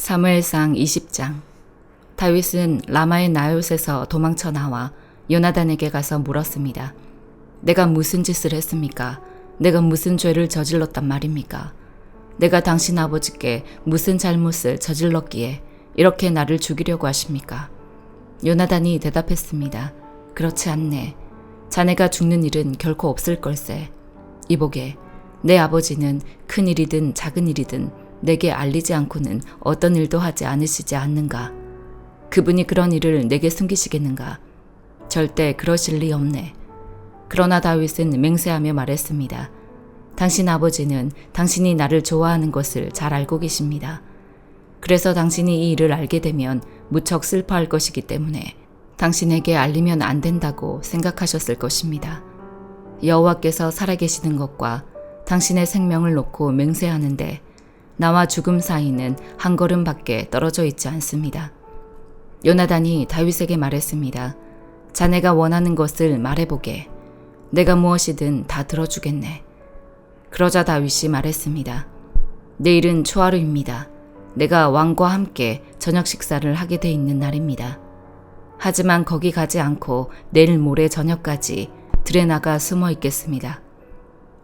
사무엘상 20장. 다윗은 라마의 나요스에서 도망쳐 나와 요나단에게 가서 물었습니다. 내가 무슨 짓을 했습니까? 내가 무슨 죄를 저질렀단 말입니까? 내가 당신 아버지께 무슨 잘못을 저질렀기에 이렇게 나를 죽이려고 하십니까? 요나단이 대답했습니다. 그렇지 않네. 자네가 죽는 일은 결코 없을 걸세. 이보게, 내 아버지는 큰 일이든 작은 일이든 내게 알리지 않고는 어떤 일도 하지 않으시지 않는가? 그분이 그런 일을 내게 숨기시겠는가? 절대 그러실 리 없네. 그러나 다윗은 맹세하며 말했습니다. 당신 아버지는 당신이 나를 좋아하는 것을 잘 알고 계십니다. 그래서 당신이 이 일을 알게 되면 무척 슬퍼할 것이기 때문에 당신에게 알리면 안 된다고 생각하셨을 것입니다. 여호와께서 살아계시는 것과 당신의 생명을 놓고 맹세하는데 나와 죽음 사이는 한 걸음밖에 떨어져 있지 않습니다. 요나단이 다윗에게 말했습니다. 자네가 원하는 것을 말해보게. 내가 무엇이든 다 들어주겠네. 그러자 다윗이 말했습니다. 내일은 초하루입니다. 내가 왕과 함께 저녁 식사를 하게 돼 있는 날입니다. 하지만 거기 가지 않고 내일 모레 저녁까지 들에 나가 숨어 있겠습니다.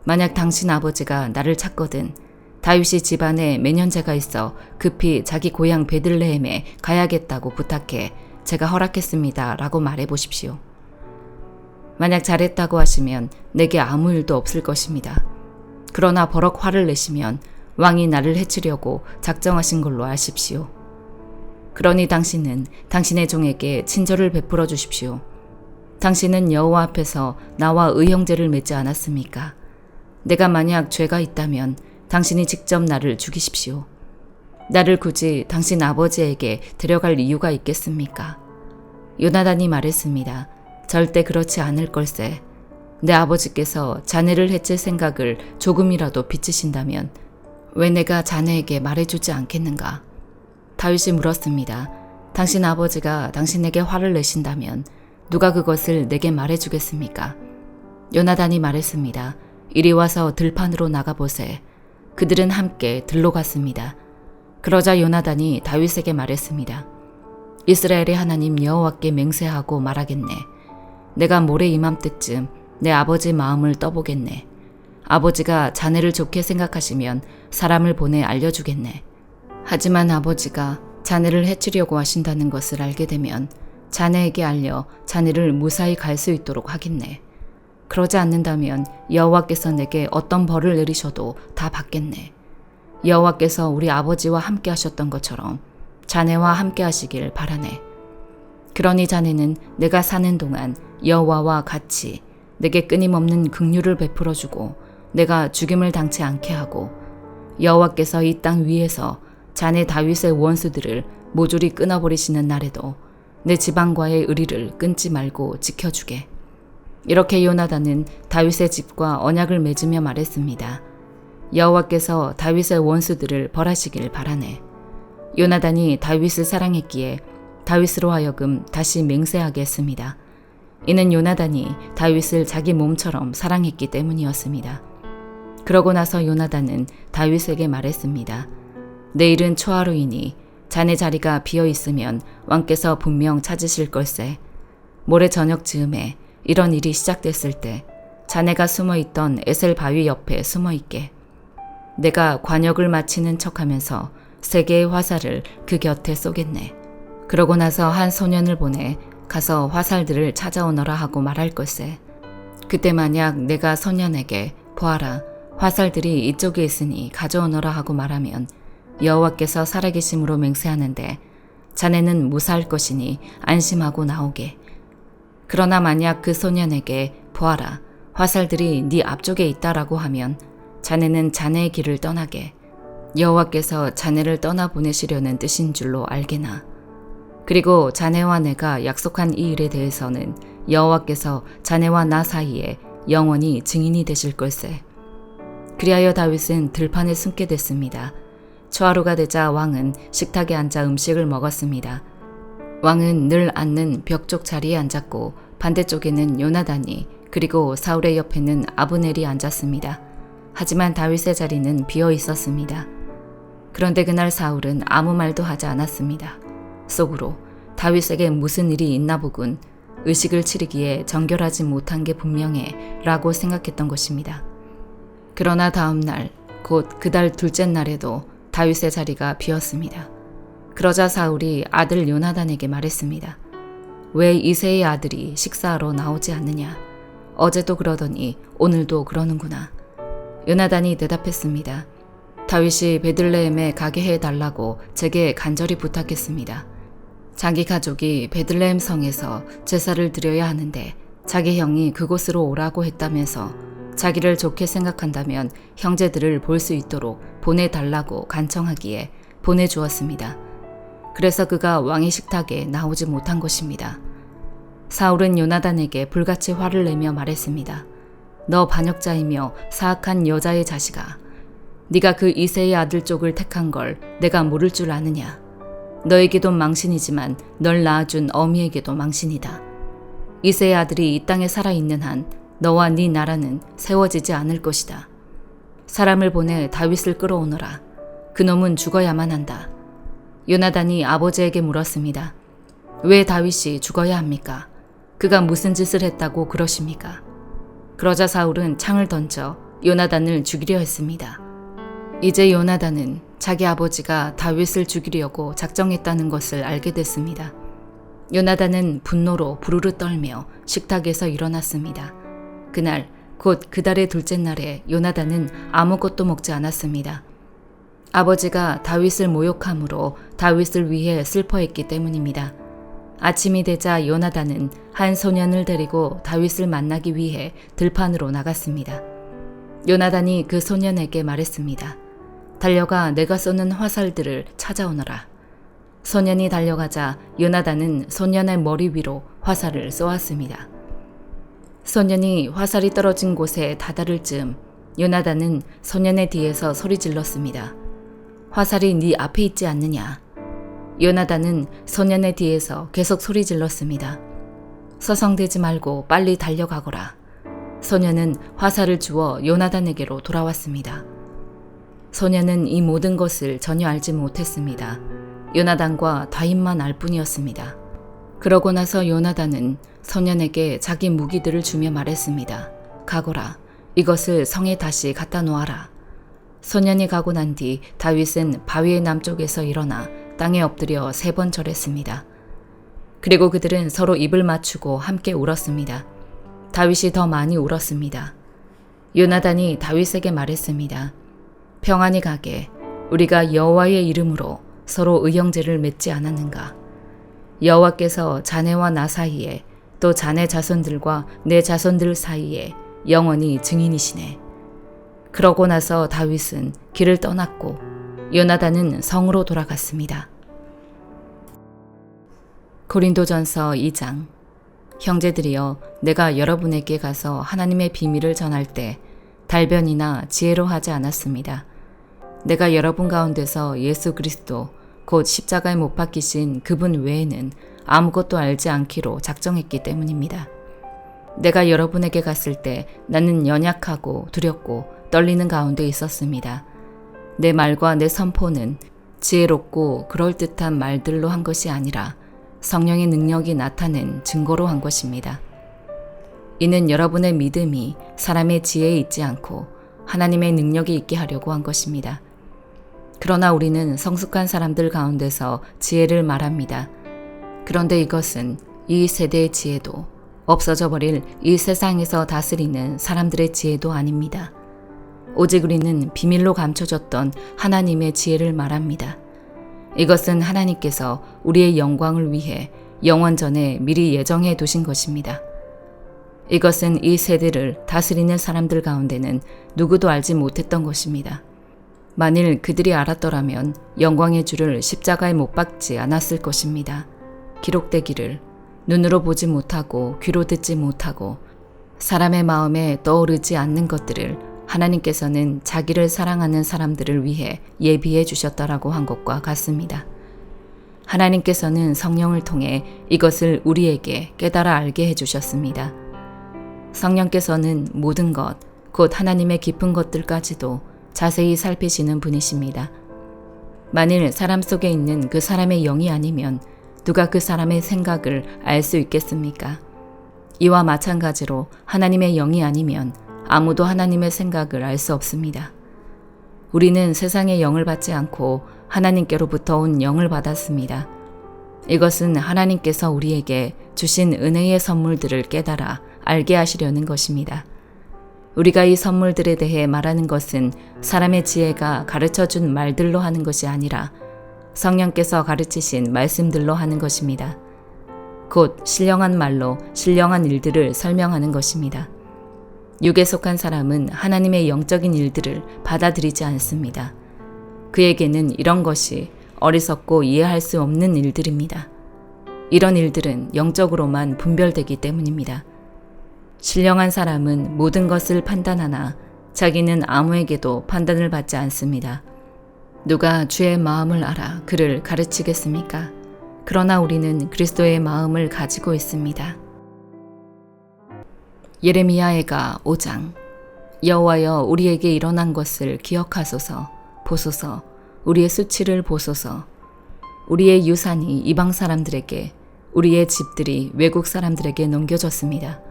만약 당신 아버지가 나를 찾거든 다윗이 집안에 매년제가 있어 급히 자기 고향 베들레헴에 가야겠다고 부탁해 제가 허락했습니다 라고 말해보십시오. 만약 잘했다고 하시면 내게 아무 일도 없을 것입니다. 그러나 버럭 화를 내시면 왕이 나를 해치려고 작정하신 걸로 아십시오. 그러니 당신은 당신의 종에게 친절을 베풀어 주십시오. 당신은 여호와 앞에서 나와 의형제를 맺지 않았습니까? 내가 만약 죄가 있다면 당신이 직접 나를 죽이십시오. 나를 굳이 당신 아버지에게 데려갈 이유가 있겠습니까? 요나단이 말했습니다. 절대 그렇지 않을 걸세. 내 아버지께서 자네를 해칠 생각을 조금이라도 비치신다면 왜 내가 자네에게 말해주지 않겠는가? 다윗이 물었습니다. 당신 아버지가 당신에게 화를 내신다면 누가 그것을 내게 말해주겠습니까? 요나단이 말했습니다. 이리 와서 들판으로 나가보세. 그들은 함께 들로 갔습니다. 그러자 요나단이 다윗에게 말했습니다. 이스라엘의 하나님 여호와께 맹세하고 말하겠네. 내가 모레 이맘때쯤 내 아버지 마음을 떠보겠네. 아버지가 자네를 좋게 생각하시면 사람을 보내 알려주겠네. 하지만 아버지가 자네를 해치려고 하신다는 것을 알게 되면 자네에게 알려 자네를 무사히 갈 수 있도록 하겠네. 그러지 않는다면 여호와께서 내게 어떤 벌을 내리셔도 다 받겠네. 여호와께서 우리 아버지와 함께 하셨던 것처럼 자네와 함께 하시길 바라네. 그러니 자네는 내가 사는 동안 여호와와 같이 내게 끊임없는 긍휼을 베풀어주고 내가 죽임을 당치 않게 하고 여호와께서 이 땅 위에서 자네 다윗의 원수들을 모조리 끊어버리시는 날에도 내 지방과의 의리를 끊지 말고 지켜주게. 이렇게 요나단은 다윗의 집과 언약을 맺으며 말했습니다. 여호와께서 다윗의 원수들을 벌하시길 바라네. 요나단이 다윗을 사랑했기에 다윗으로 하여금 다시 맹세하게 했습니다. 이는 요나단이 다윗을 자기 몸처럼 사랑했기 때문이었습니다. 그러고 나서 요나단은 다윗에게 말했습니다. 내일은 초하루이니 자네 자리가 비어 있으면 왕께서 분명 찾으실 걸세. 모레 저녁 즈음에 이런 일이 시작됐을 때 자네가 숨어있던 에셀 바위 옆에 숨어있게. 내가 관역을 마치는 척하면서 3개의 화살을 그 곁에 쏘겠네. 그러고 나서 한 소년을 보내 가서 화살들을 찾아오너라 하고 말할 걸세. 그때 만약 내가 소년에게 보아라, 화살들이 이쪽에 있으니 가져오너라 하고 말하면 여호와께서 살아계심으로 맹세하는데 자네는 무사할 것이니 안심하고 나오게. 그러나 만약 그 소년에게 보아라, 화살들이 네 앞쪽에 있다라고 하면 자네는 자네의 길을 떠나게. 여호와께서 자네를 떠나보내시려는 뜻인 줄로 알게나. 그리고 자네와 내가 약속한 이 일에 대해서는 여호와께서 자네와 나 사이에 영원히 증인이 되실 걸세. 그리하여 다윗은 들판에 숨게 됐습니다. 초하루가 되자 왕은 식탁에 앉아 음식을 먹었습니다. 왕은 늘 앉는 벽 쪽 자리에 앉았고 반대쪽에는 요나단이 그리고 사울의 옆에는 아브넬이 앉았습니다. 하지만 다윗의 자리는 비어 있었습니다. 그런데 그날 사울은 아무 말도 하지 않았습니다. 속으로 다윗에게 무슨 일이 있나 보군. 의식을 치르기에 정결하지 못한 게 분명해 라고 생각했던 것입니다. 그러나 다음 날, 곧 그달 둘째 날에도 다윗의 자리가 비었습니다. 그러자 사울이 아들 요나단에게 말했습니다. 왜 이새의 아들이 식사하러 나오지 않느냐? 어제도 그러더니 오늘도 그러는구나. 요나단이 대답했습니다. 다윗이 베들레헴에 가게 해달라고 제게 간절히 부탁했습니다. 자기 가족이 베들레헴 성에서 제사를 드려야 하는데 자기 형이 그곳으로 오라고 했다면서 자기를 좋게 생각한다면 형제들을 볼 수 있도록 보내달라고 간청하기에 보내주었습니다. 그래서 그가 왕의 식탁에 나오지 못한 것입니다. 사울은 요나단에게 불같이 화를 내며 말했습니다. 너 반역자이며 사악한 여자의 자식아. 네가 그 이새의 아들 쪽을 택한 걸 내가 모를 줄 아느냐. 너에게도 망신이지만 널 낳아준 어미에게도 망신이다. 이새의 아들이 이 땅에 살아있는 한 너와 네 나라는 세워지지 않을 것이다. 사람을 보내 다윗을 끌어오너라. 그놈은 죽어야만 한다. 요나단이 아버지에게 물었습니다. 왜 다윗이 죽어야 합니까? 그가 무슨 짓을 했다고 그러십니까? 그러자 사울은 창을 던져 요나단을 죽이려 했습니다. 이제 요나단은 자기 아버지가 다윗을 죽이려고 작정했다는 것을 알게 됐습니다. 요나단은 분노로 부르르 떨며 식탁에서 일어났습니다. 그날 곧 그달의 둘째 날에 요나단은 아무것도 먹지 않았습니다. 아버지가 다윗을 모욕함으로 다윗을 위해 슬퍼했기 때문입니다. 아침이 되자 요나단은 한 소년을 데리고 다윗을 만나기 위해 들판으로 나갔습니다. 요나단이 그 소년에게 말했습니다. 달려가 내가 쏘는 화살들을 찾아오너라. 소년이 달려가자 요나단은 소년의 머리 위로 화살을 쏘았습니다. 소년이 화살이 떨어진 곳에 다다를 즈음 요나단은 소년의 뒤에서 소리 질렀습니다. 화살이 네 앞에 있지 않느냐. 요나단은 소년의 뒤에서 계속 소리 질렀습니다. 서성대지 말고 빨리 달려가거라. 소년은 화살을 주워 요나단에게로 돌아왔습니다. 소년은 이 모든 것을 전혀 알지 못했습니다. 요나단과 다윗만 알 뿐이었습니다. 그러고 나서 요나단은 소년에게 자기 무기들을 주며 말했습니다. 가거라. 이것을 성에 다시 갖다 놓아라. 소년이 가고 난 뒤 다윗은 바위의 남쪽에서 일어나 땅에 엎드려 3번 절했습니다. 그리고 그들은 서로 입을 맞추고 함께 울었습니다. 다윗이 더 많이 울었습니다. 요나단이 다윗에게 말했습니다. 평안히 가게. 우리가 여호와의 이름으로 서로 의형제를 맺지 않았는가. 여호와께서 자네와 나 사이에 또 자네 자손들과 내 자손들 사이에 영원히 증인이시네. 그러고 나서 다윗은 길을 떠났고 요나단은 성으로 돌아갔습니다. 고린도전서 2장. 형제들이여, 내가 여러분에게 가서 하나님의 비밀을 전할 때 달변이나 지혜로 하지 않았습니다. 내가 여러분 가운데서 예수 그리스도 곧 십자가에 못 박히신 그분 외에는 아무것도 알지 않기로 작정했기 때문입니다. 내가 여러분에게 갔을 때 나는 연약하고 두렵고 떨리는 가운데 있었습니다. 내 말과 내 선포는 지혜롭고 그럴듯한 말들로 한 것이 아니라 성령의 능력이 나타낸 증거로 한 것입니다. 이는 여러분의 믿음이 사람의 지혜에 있지 않고 하나님의 능력이 있게 하려고 한 것입니다. 그러나 우리는 성숙한 사람들 가운데서 지혜를 말합니다. 그런데 이것은 이 세대의 지혜도 없어져 버릴 이 세상에서 다스리는 사람들의 지혜도 아닙니다. 오직 우리는 비밀로 감춰졌던 하나님의 지혜를 말합니다. 이것은 하나님께서 우리의 영광을 위해 영원 전에 미리 예정해 두신 것입니다. 이것은 이 세대를 다스리는 사람들 가운데는 누구도 알지 못했던 것입니다. 만일 그들이 알았더라면 영광의 주를 십자가에 못 박지 않았을 것입니다. 기록되기를 눈으로 보지 못하고 귀로 듣지 못하고 사람의 마음에 떠오르지 않는 것들을 하나님께서는 자기를 사랑하는 사람들을 위해 예비해 주셨다라고 한 것과 같습니다. 하나님께서는 성령을 통해 이것을 우리에게 깨달아 알게 해주셨습니다. 성령께서는 모든 것, 곧 하나님의 깊은 것들까지도 자세히 살피시는 분이십니다. 만일 사람 속에 있는 그 사람의 영이 아니면 누가 그 사람의 생각을 알 수 있겠습니까? 이와 마찬가지로 하나님의 영이 아니면 아무도 하나님의 생각을 알 수 없습니다. 우리는 세상의 영을 받지 않고 하나님께로부터 온 영을 받았습니다. 이것은 하나님께서 우리에게 주신 은혜의 선물들을 깨달아 알게 하시려는 것입니다. 우리가 이 선물들에 대해 말하는 것은 사람의 지혜가 가르쳐준 말들로 하는 것이 아니라 성령께서 가르치신 말씀들로 하는 것입니다. 곧 신령한 말로 신령한 일들을 설명하는 것입니다. 육에 속한 사람은 하나님의 영적인 일들을 받아들이지 않습니다. 그에게는 이런 것이 어리석고 이해할 수 없는 일들입니다. 이런 일들은 영적으로만 분별되기 때문입니다. 신령한 사람은 모든 것을 판단하나 자기는 아무에게도 판단을 받지 않습니다. 누가 주의 마음을 알아 그를 가르치겠습니까? 그러나 우리는 그리스도의 마음을 가지고 있습니다. 예레미야애가 5장. 여호와여, 우리에게 일어난 것을 기억하소서. 보소서. 우리의 수치를 보소서. 우리의 유산이 이방 사람들에게, 우리의 집들이 외국 사람들에게 넘겨졌습니다.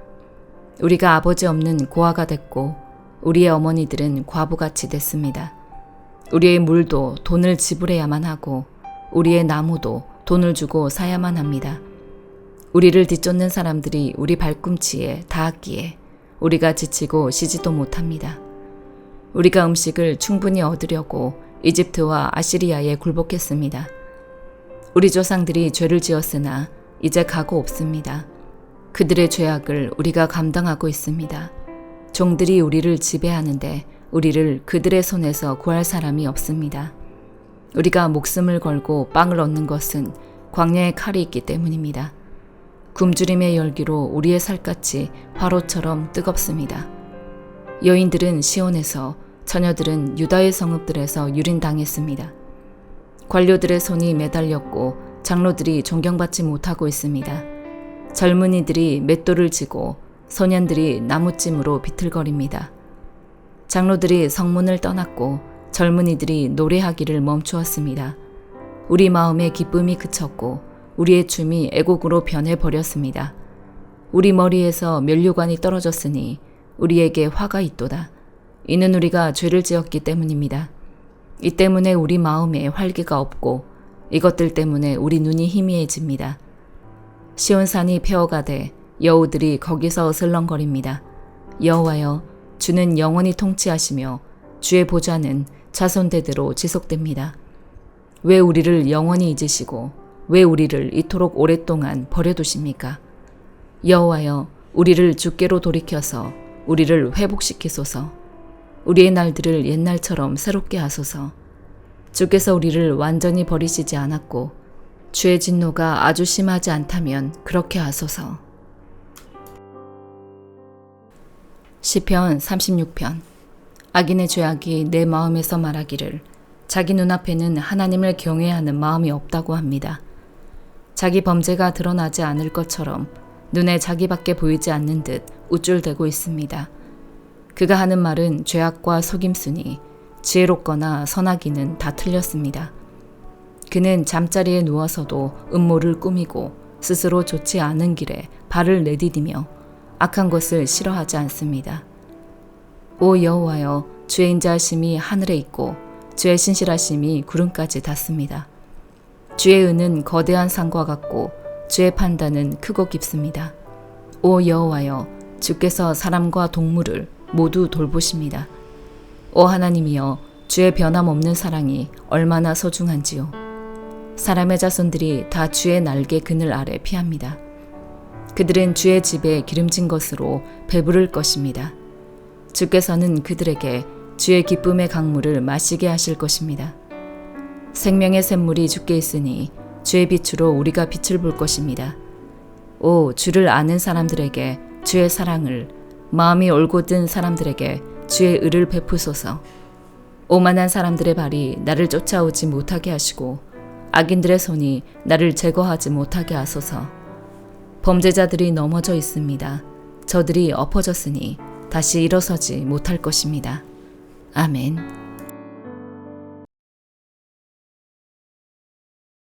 우리가 아버지 없는 고아가 됐고 우리의 어머니들은 과부같이 됐습니다. 우리의 물도 돈을 지불해야만 하고 우리의 나무도 돈을 주고 사야만 합니다. 우리를 뒤쫓는 사람들이 우리 발꿈치에 닿았기에 우리가 지치고 쉬지도 못합니다. 우리가 음식을 충분히 얻으려고 이집트와 아시리아에 굴복했습니다. 우리 조상들이 죄를 지었으나 이제 가고 없습니다. 그들의 죄악을 우리가 감당하고 있습니다. 종들이 우리를 지배하는데 우리를 그들의 손에서 구할 사람이 없습니다. 우리가 목숨을 걸고 빵을 얻는 것은 광야에 칼이 있기 때문입니다. 굶주림의 열기로 우리의 살갗이 화로처럼 뜨겁습니다. 여인들은 시온에서, 처녀들은 유다의 성읍들에서 유린당했습니다. 관료들의 손이 매달렸고 장로들이 존경받지 못하고 있습니다. 젊은이들이 맷돌을 쥐고 소년들이 나무찜으로 비틀거립니다. 장로들이 성문을 떠났고 젊은이들이 노래하기를 멈추었습니다. 우리 마음의 기쁨이 그쳤고 우리의 춤이 애곡으로 변해버렸습니다. 우리 머리에서 면류관이 떨어졌으니 우리에게 화가 있도다. 이는 우리가 죄를 지었기 때문입니다. 이 때문에 우리 마음에 활기가 없고 이것들 때문에 우리 눈이 희미해집니다. 시온산이 폐허가되 여우들이 거기서 어슬렁거립니다. 여호와여, 주는 영원히 통치하시며 주의 보좌는 자손대대로 지속됩니다. 왜 우리를 영원히 잊으시고 왜 우리를 이토록 오랫동안 버려두십니까? 여호와여, 우리를 주께로 돌이켜서 우리를 회복시키소서. 우리의 날들을 옛날처럼 새롭게 하소서. 주께서 우리를 완전히 버리시지 않았고 주의 진노가 아주 심하지 않다면 그렇게 하소서. 시편 36편. 악인의 죄악이 내 마음에서 말하기를 자기 눈앞에는 하나님을 경외하는 마음이 없다고 합니다. 자기 범죄가 드러나지 않을 것처럼 눈에 자기밖에 보이지 않는 듯 우쭐대고 있습니다. 그가 하는 말은 죄악과 속임수니 지혜롭거나 선하기는 다 틀렸습니다. 그는 잠자리에 누워서도 음모를 꾸미고 스스로 좋지 않은 길에 발을 내디디며 악한 것을 싫어하지 않습니다. 오 여호와여, 주의 인자하심이 하늘에 있고 주의 신실하심이 구름까지 닿습니다. 주의 은은 거대한 산과 같고 주의 판단은 크고 깊습니다. 오 여호와여, 주께서 사람과 동물을 모두 돌보십니다. 오 하나님이여, 주의 변함없는 사랑이 얼마나 소중한지요. 사람의 자손들이 다 주의 날개 그늘 아래 피합니다. 그들은 주의 집에 기름진 것으로 배부를 것입니다. 주께서는 그들에게 주의 기쁨의 강물을 마시게 하실 것입니다. 생명의 샘물이 주께 있으니 주의 빛으로 우리가 빛을 볼 것입니다. 오, 주를 아는 사람들에게 주의 사랑을, 마음이 올곧은 사람들에게 주의 의를 베푸소서. 오만한 사람들의 발이 나를 쫓아오지 못하게 하시고 악인들의 손이 나를 제거하지 못하게 하소서. 범죄자들이 넘어져 있습니다. 저들이 엎어졌으니 다시 일어서지 못할 것입니다. 아멘.